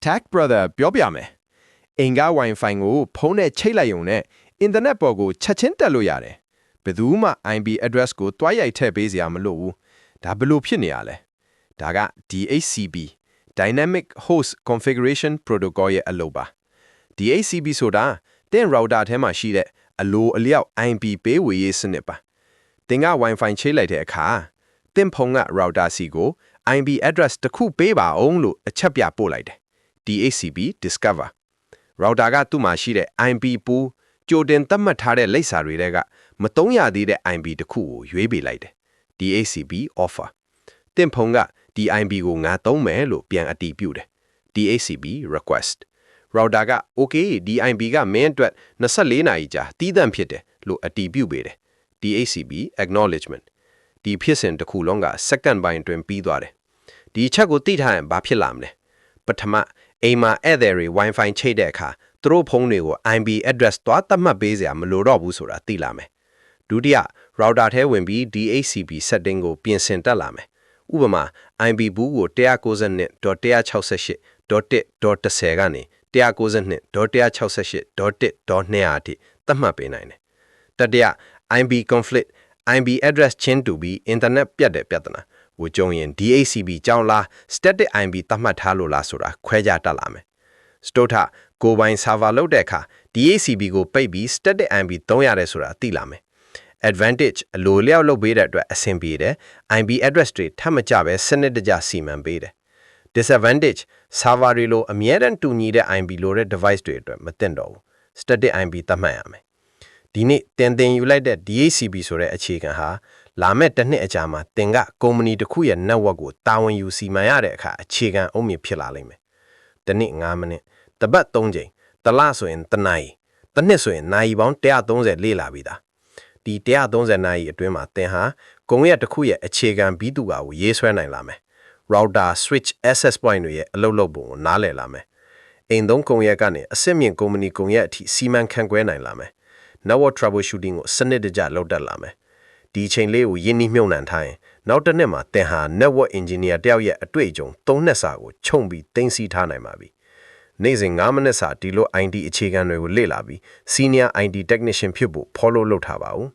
Tag brother ပြောပြမယ်အင်္ဂါ Wi-Fi ကိုဖုန်းနဲ့ချိတ်လိုက်ရုံနဲ့အင်တာနက်ပေါ်ကိုချက်ချင်းတက်လို့ရတယ်ဘယ်သူမှ IP address ကိုတွားရိုက်ထည့်ပေးစရာမလိုဘူးဒါဘယ်လိုဖြစ်နေရလဲဒါက DHCP Dynamic Host Configuration Protocol ရဲ့အလုပ်ပါ DHCP ဆိုတာတဲ့ router ထဲမှာရှိတဲ့အလိုအလျောက် IP ပေးဝေရေးစနစ်ပါတင်က Wi-Fi ချိတ်လိုက်တဲ့အခါတင်ဖုန်းက router စီကို IP address တစ်ခုပေးပါအောင်လို့အချက်ပြပို့လိုက်တယ် DHCP Discover router ကသူ့မှာရှိတဲ့ IP pool ကြိုတင်သတ်မှတ်ထားတဲ့လိပ်စာတွေထဲကမတုံးရသေးတဲ့ IP တစ်ခုကိုရွေးပေးလိုက်တယ် DHCP Offer တင်ဖုန်းကဒီ IP ကိုငါသုံးမယ်လို့ပြန်အတည်ပြုတယ် DHCP Request router က okay ဒီ IP ကမင်းအတွက်24နာရီကြာတည်တံ့ဖြစ်တယ်လို့အတည်ပြုပေးတယ် DHCP Acknowledgement ဒီဖြစ်စဉ်တစ်ခုလုံးက second ပိုင်းအတွင်းပြီးသွားတယ်ဒီချက်ကိုသိထားရင်ဘာဖြစ်လာမလဲပထမအိမ်မှာဧည့်သည်တွေ Wi-Fi ချိတ်တဲ့အခါသူတို့ဖုန်းတွေကို IP address သွားသတ်မှတ်ပေးစရာမလိုတော့ဘူးဆိုတာသိလာမယ်ဒုတိယ router ထဲဝင်ပြီး DHCP setting ကိုပြင်ဆင်တက်လာမယ်ဥပမာ IP ဘူးကို 192.168.1.10 ကနေ 192.168.1.200 အထိသတ်မှတ်ပေးနိုင်တယ်တတိယ IP conflict IP address ချင်းတူပြီး internet ပြတ်တဲ့ပြဿနာကိုကြုံရင် DHCP ကြောင်းလား static IP သတ်မှတ်ထားလို့လားဆိုတာခွဲခြားတတ်လာမယ်စတိုထကိုပိုင် server လုပ်တဲ့အခါ DHCP ကိုပိတ်ပြီး static IP သုံးရတယ်ဆိုတာသိလာမယ် advantage အလိုလျောက်လုပ်ပေးတဲ့အတွက်အဆင်ပြေတယ် IP address တွေထပ်မကြပဲစနစ်တကျစီမံပေးတယ် disadvantage server တွေလိုအမြဲတမ်းတူညီတဲ့ IP လိုတဲ့ device တွေအတွက်မသင့်တော့ဘူး static IP သတ်မှတ်ရမယ်ဒီနေ့တင်ယူလိုက်တဲ့ DHCP ဆိုတဲ့အခြေခံဟာလာမဲ့တစ်နှစ်အကြာမှာတင်ကကုမ္ပဏီတစ်ခုရဲ့ network ကိုတာဝန်ယူစီမံရတဲ့အခါအခြေခံအုံမြင့်ဖြစ်လာလိမ့်မယ်တစ်နေ့9မိနစ်တပတ်3ချိန်တစ်လဆိုရင်တစ်နာရီတစ်နှစ်ဆိုရင်နာရီပေါင်း130လေ့လာပြီးသားဒီ130နာရီအတွင်းမှာတင်ဟာကုမ္ပဏီတစ်ခုရဲ့အခြေခံဘီသူကိုရေးဆွဲနိုင်လာမယ် router switch access point တွေရဲ့အလုပ်လုပ်ပုံကိုနားလည်လာမယ်အိမ်သုံးကုမ္ပဏီကနေအစစ်မြင့်ကုမ္ပဏီကုမ္ပဏီအထိစီမံခန့်ခွဲနိုင်လာမယ် network troubleshooting ကိုစနစ်တကျလုပ်တတ်လာမယ်ဒီချိန်လေးကိုယင်းနှိမ့်မြုံနှံထားရင်နောက်တစ်နှစ်မှာတင်ဟာ network engineer တယောက်ရဲ့အတွေ့အကြုံ3နှစ်စာကိုခြုံပြီးသိမ်းဆည်းထားနိုင်ပါပြီနေ့စဉ်9မိနစ်စာဒီလို IT အခြေခံတွေကိုလေ့လာပြီး senior IT technician ဖြစ်ဖို့ follow လုပ်ထားပါဦး